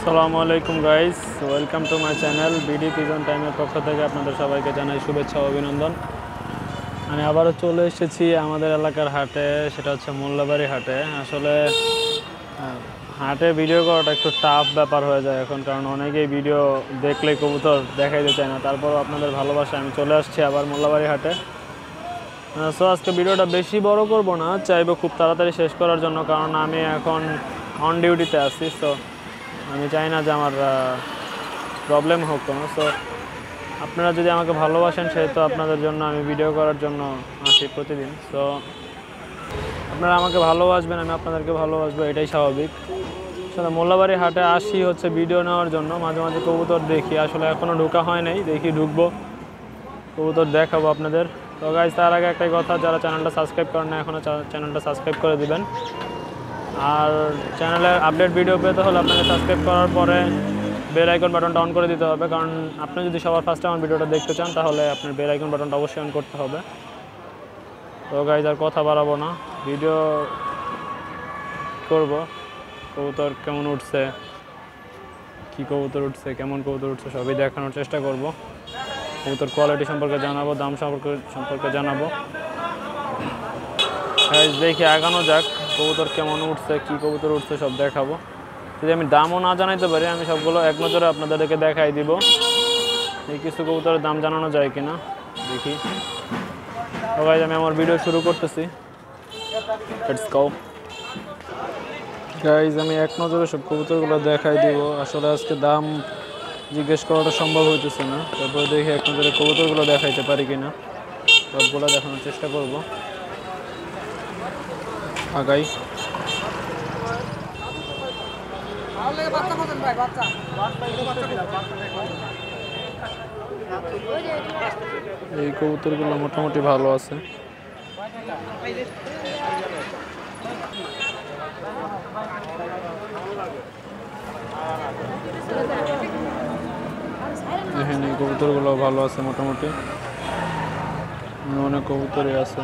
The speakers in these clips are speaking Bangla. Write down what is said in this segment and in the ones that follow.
আসসালামু আলাইকুম guys, welcome to my channel BD pigeon টাইমের পক্ষ থেকে আপনাদের সবাইকে জানাই শুভেচ্ছা ও অভিনন্দন। আমি আবারও চলে এসেছি আমাদের এলাকার হাটে, সেটা হচ্ছে মোল্লাবাড়ি হাটে। আসলে হাটে ভিডিও করাটা একটু টাফ ব্যাপার হয়ে যায় এখন, কারণ অনেকেই ভিডিও দেখলে কবুতর দেখাইতে চায় না। তারপরও আপনাদের ভালোবাসায় আমি চলে আসছি আবার মোল্লাবাড়ি হাটে। সো আজকে ভিডিওটা বেশি বড় করব না, চাইবো খুব তাড়াতাড়ি শেষ করার জন্য, কারণ আমি এখন অন ডিউটিতে আছি। সো আমি চাই না যে আমার প্রবলেম হোক কোনো। সো আপনারা যদি আমাকে ভালোবাসেন সেহেতু আপনাদের জন্য আমি ভিডিও করার জন্য আসি প্রতিদিন। সো আপনারা আমাকে ভালোবাসবেন, আমি আপনাদেরকে ভালোবাসবো, এটাই স্বাভাবিক। আসলে মোল্লাবাড়ি হাটে আসি হচ্ছে ভিডিও নেওয়ার জন্য, মাঝে মাঝে কবুতর দেখি। আসলে এখনও ঢোকা হয় নাই, দেখি ঢুকবো, কবুতর দেখাবো আপনাদের। তো গাইজ, তার আগে একটাই কথা, যারা চ্যানেলটা সাবস্ক্রাইব করেন না এখনও চ্যানেলটা সাবস্ক্রাইব করে দিবেন। আর চ্যানেলের আপডেট ভিডিও পেতে হলে আপনাকে সাবস্ক্রাইব করার পরে বেল আইকন বাটনটা অন করে দিতে হবে, কারণ আপনি যদি সবার ফার্স্টে আমার ভিডিওটা দেখতে চান তাহলে আপনার বেল আইকন বাটনটা অবশ্যই অন করতে হবে। তো গাইজ, আর কথা বাড়াবো না, ভিডিও করব। কবুতর কেমন উঠছে, কী কবুতর উঠছে, কেমন কবুতর উঠছে সবই দেখানোর চেষ্টা করব। কবুতর কোয়ালিটি সম্পর্কে জানাবো, দাম সম্পর্কে জানাবো। দেখি আগানো যাক, কবুতর কেমন উঠছে, কী কবুতর উঠছে সব দেখাবো। যদি আমি দামও না জানাইতে পারি, আমি সবগুলো এক নজরে আপনাদেরকে দেখাই দিব। এই কিছু কবুতরের দাম জানানো যায় কিনা দেখি। তো গাইজ, আমি আমার ভিডিও শুরু করতেছি। লেটস গো গাইজ, আমি এক নজরে সব কবুতরগুলো দেখাই দিব। আসলে আজকে দাম জিজ্ঞেস করাটা সম্ভব হইতেছে না, তারপরে দেখি এক নজরে কবুতরগুলো দেখাইতে পারি কিনা, সবগুলো দেখানোর চেষ্টা করব। আগাই এই কবুতরগুলো মোটামুটি ভালো আছে। দেখেন, এই কবুতরগুলো ভালো আছে মোটামুটি, অনেক কবুতরই আছে।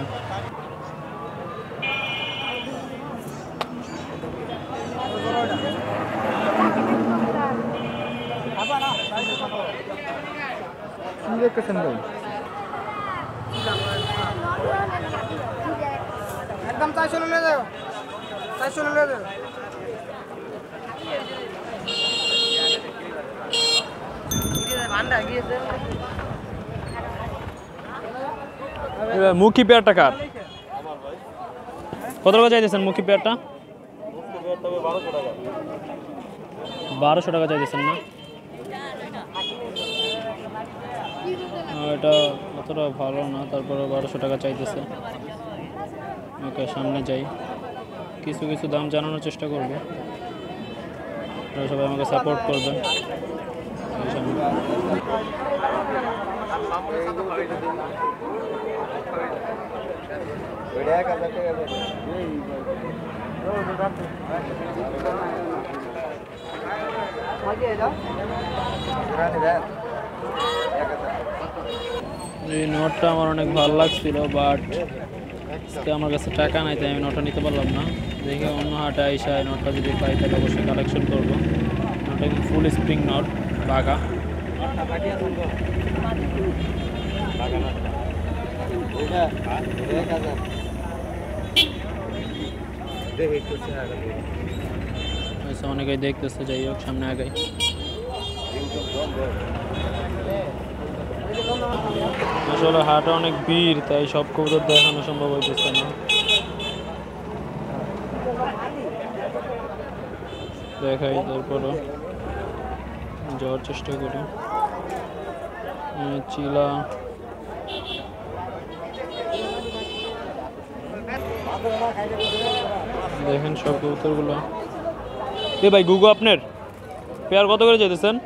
একদম 400 নিয়ে যাও, 400 নিয়ে যাও। মুখী পেয়ারটা কার? কত টাকা চাইতেছেন মুখী পেয়ারটা? 1200 টাকা চাইতেছেন না? এটা অতটা ভালো না, তারপরে 1200 টাকা চাইতেছে। ওকে, সামনে যাই, কিছু কিছু দাম জানানোর চেষ্টা করব, আপনারা সবাই আমাকে সাপোর্ট করবেন। এই নোটটা আমার অনেক ভালো লাগছিল, বাট আমার কাছে টাকা নাই, তাই আমি নোটটা নিতে পারলাম না। দেখি অন্য হাটে আইসা নোটটা যদি পাই তাহলে অবশ্যই কালেকশন করবো। নোটটা কিন্তু ফুল স্প্রিং নোট, বাঘা। অনেকেই দেখতেছে, যাই হোক সামনে আগাই। আসলে হাটে অনেক ভিড়, তাই সব কবুতর দেখানো সম্ভব হইতেছে না। দেখাই, তারপরে যাওয়ার চেষ্টা করি। চিলা, দেখেন সব কবুতরগুলো। এ ভাই, গুগু আপনার পেয়ার কত করে চাইতেছেন?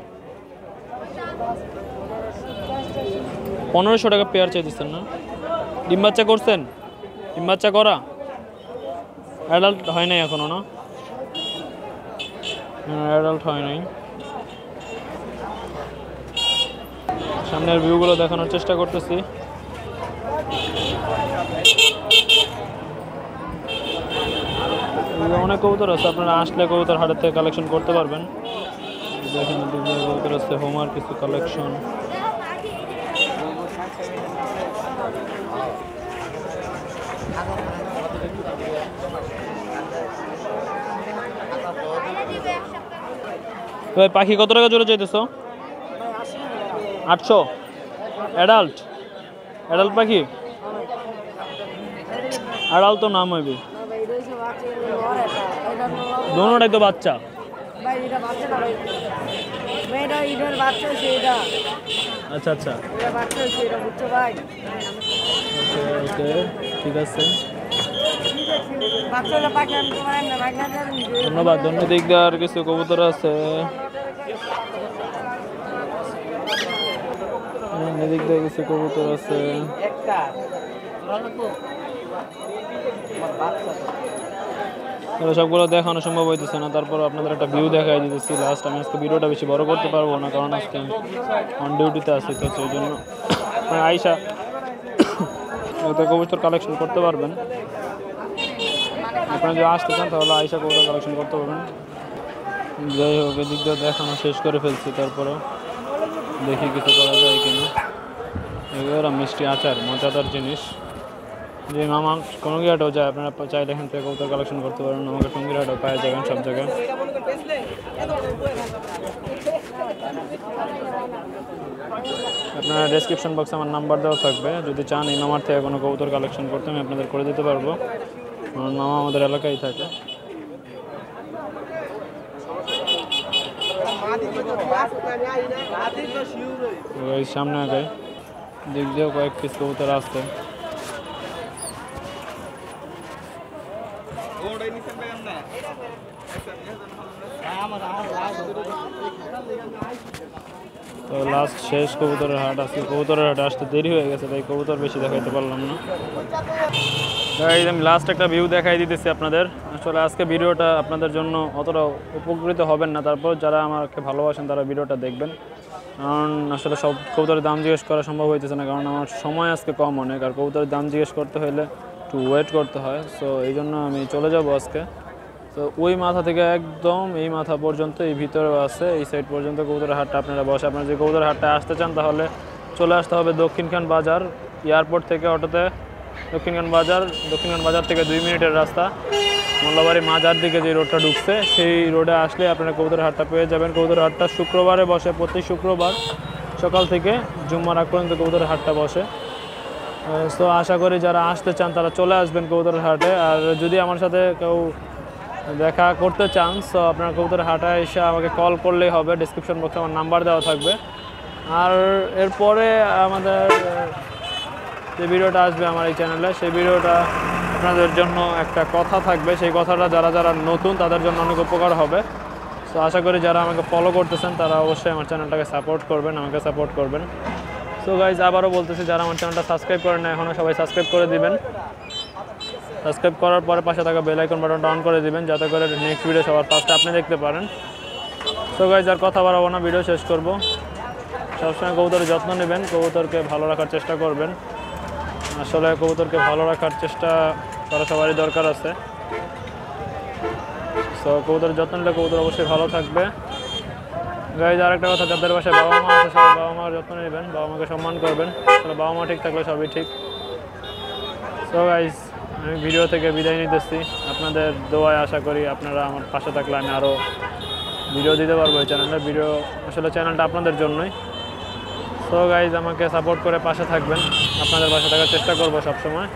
1500 টাকা পেয়ার চাইতেছেন না? ডিম বাচ্চা করছেন? ডিম বাচ্চা করা অ্যাডাল্ট হয় নাই এখনো না? অ্যাডাল্ট হয় নাই। সামনের ভিউগুলো দেখানোর চেষ্টা করতেছি। অনেক কবুতর আছে, আপনারা আসলে কবুতর হাটের থেকে কালেকশন করতে পারবেন। দেখেন কবুতর আছে হোমার কিছু কালেকশন। ভাই পাখি কত টাকা জোড়া চাইতেছো? 800 অ্যাডাল্ট অ্যাডাল্ট পাখি? অ্যাডাল্ট তো নাম হইবে, দোনোটাই তো বাচ্চা। আচ্ছা আচ্ছা ওকে ঠিক আছে, ধন্যবাদ। অন্য দিক দিয়ে আর কিছু কবুতর আছে, অন্য দিক দিয়ে কিছু কবুতর আছে। সবগুলো দেখানো সম্ভব হইতেছে না, তারপর আপনাদের একটা ভিউ দেখাই দিতেছি লাস্ট। আমি আজকে ভিডিওটা বেশি বড় করতে পারবো না, কারণ আজকে অন ডিউটিতে আছি, তো সেই জন্য আইসা কবুতর কালেকশন করতে পারবেন। আপনারা যদি আসতে চান তাহলে আইসা কবুতর কালেকশন করতে পারবেন। যাই হোক, এদিক দিয়ে দেখানো শেষ করে ফেলছি, তারপরে দেখি কিছু করা যায় কিনা। এগুলো মিষ্টি আচার, মজাদার জিনিস। যে মামা টঙ্গিরহাটেও যায়, আপনারা চাইলে এখান থেকে কবুতর কালেকশন করতে পারেন। আমাকে টঙ্গিরহাটেও পাওয়া যাবেন সব জায়গায়। আপনারা ডেসক্রিপশন বক্সে আমার নাম্বার দেওয়া থাকবে, যদি চান এই মামার থেকে কোনো কবুতর কালেকশন করতে আমি আপনাদের করে দিতে পারবো। আমার মামা আমাদের এলাকায় থাকে। সামনে আগে দিক দিয়েও কয়েক পিস কবুতর আসছে। তো লাস্ট শেষ কবুতরের হাট আছে, কবুতরের হাটে আসতে দেরি হয়ে গেছে, তাই কবুতর বেশি দেখাইতে পারলাম না। আমি লাস্ট একটা ভিউ দেখাই দিতেছি আপনাদের। আসলে আজকে ভিডিওটা আপনাদের জন্য অতটা উপকৃত হবেন না, তারপর যারা আমাকে ভালোবাসেন তারা ভিডিওটা দেখবেন, কারণ আসলে সব কবুতরের দাম জিজ্ঞেস করা সম্ভব হইতেছে না, কারণ আমার সময় আজকে কম অনেক, আর কবুতরের দাম জিজ্ঞেস করতে হলে একটু ওয়েট করতে হয়। সো এই জন্য আমি চলে যাব আজকে। তো ওই মাথা থেকে একদম এই মাথা পর্যন্ত, এই ভিতরে আছে এই সাইড পর্যন্ত কবুতরের হাটটা আপনারা বসে। আপনারা যে কবুতরের হাটটা আসতে চান তাহলে চলে আসতে হবে দক্ষিণখান বাজার, এয়ারপোর্ট থেকে অটোতে দক্ষিণখান বাজার থেকে 2 মিনিটের রাস্তা। মোল্লাবাড়ি মাজার দিকে যে রোডটা ঢুকছে সেই রোডে আসলে আপনারা কবুতরের হাটটা পেয়ে যাবেন। কবুতরের হাটটা শুক্রবারে বসে, প্রতি শুক্রবার সকাল থেকে জুম্মার আগ পর্যন্ত কবুতরের হাটটা বসে। তো আশা করি যারা আসতে চান তারা চলে আসবেন কবুতরের হাটে। আর যদি আমার সাথে কেউ দেখা করতে চান তো আপনার কবুতরের হাটে এসে আমাকে কল করলেই হবে, ডিসক্রিপশন বক্সে আমার নাম্বার দেওয়া থাকবে। আর এরপরে আমাদের যে ভিডিওটা আসবে আমার এই চ্যানেলে, সেই ভিডিওটা আপনাদের জন্য একটা কথা থাকবে, সেই কথাটা যারা যারা নতুন তাদের জন্য অনেক উপকার হবে। তো আশা করি যারা আমাকে ফলো করতেছেন তারা অবশ্যই আমার চ্যানেলটাকে সাপোর্ট করবেন, আমাকে সাপোর্ট করবেন। সো গাইজ আবারও বলতেছি, যারা আমার চ্যানেলটা সাবস্ক্রাইব করেন না এখনও সবাই সাবস্ক্রাইব করে দিবেন। সাবস্ক্রাইব করার পরে পাশে থাকা বেল আইকন বাটনটা অন করে দিবেন, যাতে করে নেক্সট ভিডিও সবার ফার্স্টে আপনি দেখতে পারেন। সো গাইজ আর কথা বাড়াবো না, ভিডিও শেষ করব। সবসময় কবুতরের যত্ন নেবেন, কবুতরকে ভালো রাখার চেষ্টা করবেন। আসলে কবুতরকে ভালো রাখার চেষ্টা করা সবারই দরকার আছে। সো কবুতরের যত্ন নিলে কবুতর অবশ্যই ভালো থাকবে। গাইজ আর একটা কথা, যাদের বাসায় বাবা মা আছে সবাই বাবা মার যত্ন নেবেন, বাবা মাকে সম্মান করবেন। আসলে বাবা মা ঠিক থাকলে সবই ঠিক। সো গাইজ আমি ভিডিও থেকে বিদায় নিতেছি, আপনাদের দোয়ায় আশা করি আপনারা আমার পাশে থাকলে আমি আরও ভিডিও দিতে পারবো এই চ্যানেলে। ভিডিও আসলে চ্যানেলটা আপনাদের জন্যই। সো গাইজ আমাকে সাপোর্ট করে পাশে থাকবেন, আপনাদের পাশে থাকার চেষ্টা করবো সবসময়।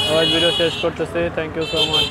সবাই ভিডিও শেষ করতেছি, থ্যাংক ইউ সো মাচ।